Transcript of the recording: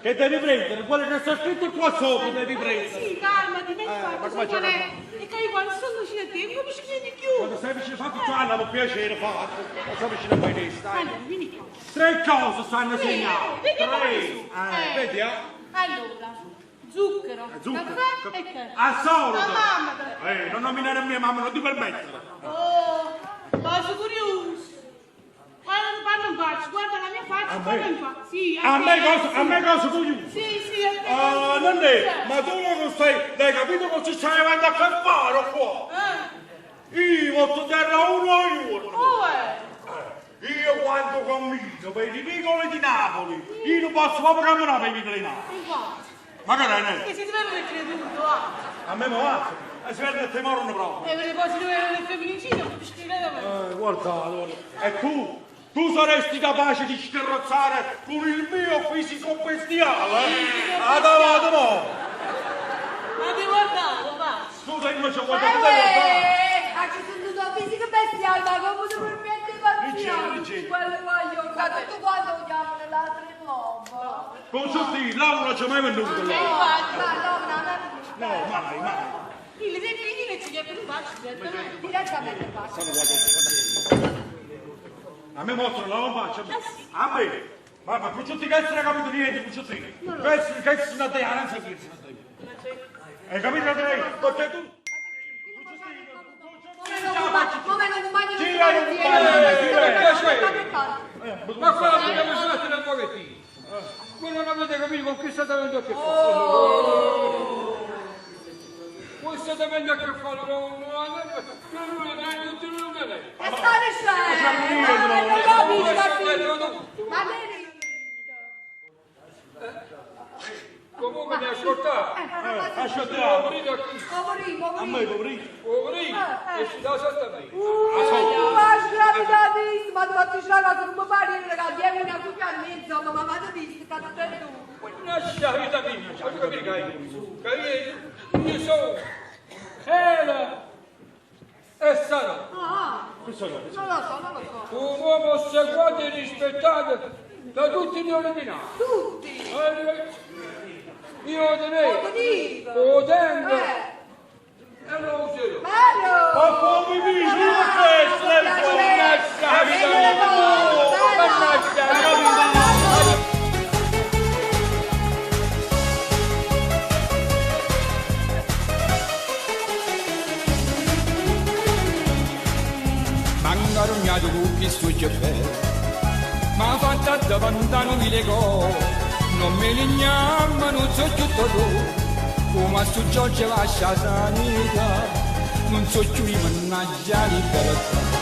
Che devi prendere? Quello che sta scritto qua sopra devi prendere. Sì, calmati, mi ma faccio come qual c'è è? E che quando sono vicino a te, non mi ci credi più. Quando stai vicino fatto già per piacere fatto. Non sei vicino a me testa. Allora, vieni qua. 3 cose stanno segnate. vediamo 3. su. Vedi, Allora, zucchero, caffè e che? Al solito. La mamma. Non nominare mia mamma, non ti permettere. Oh, cosa curioso. Quando faccio, guarda la mia faccia, quando mi fa. Sì, A me cosa voglio? Sì, a te. Ah, non è, ma tu non stai, l'hai capito cosa stai avanti a che fare qua? Io voto terra uno a uno. Io quando cammino per i vicoli di Napoli, io non posso proprio camminare per i vicoli di Napoli. Infatti. Ma che non è? Che si sveglia del creduto, ah. A me mi va, si vede che ti morrono proprio. E per le cose del femminicida, non ci crede da me. Guarda, e tu saresti capace di scherzozzare con il mio fisico bestiale? Adavate mo! Ma ti guardavo, va. Tu sei invece guardare. Ci sono tutto fisico bestiale, ma come si permette di farci? Dice. Quello voglio, ma tutto quanto lo chiamano l'altro in nuovo. Con tutti, Laura non c'è mai venuto là. No, mai. Il figli ci chiede faccio, Direttamente faccio. A me mostrano la faccia. A me. Ma Pucciotti che essere capito niente, Pucciotti. Che è una te, non sai chi è. Hai capito te? Perché tu... Come non compagno di Ma qua dobbiamo stare un pochettino. Voi non avete capito con chi state avendo a che fare. Voi state avendo a che fare con E stare scemo! Ma vedi? comunque mi ascoltate. Ascoltiamo. Poverino, A me, poverino. Poverino, e si dà sotto a me. ma sgravitati, ma tu fatti la cosa, non mi pare che ragazzi, è una cuccia insomma, ma vado visto, sta tutto e tu. Lascia la vita mia, non capire che io sono Hela e sarò Non lo so. un uomo ossequato e rispettato da tutti gli ordinari. Tutti. Io tenevo, potendo e lo userò. Bello! Ma come mi dici questo? Mannaggia la vita mia! Mannaggia la vita mia! Mangarognato con chi sfugge ma fatta da lontano mi legò, non mi lignamma, non so tutto tu, come su Giorgio lascia sanità, non so più mannaggia libertà.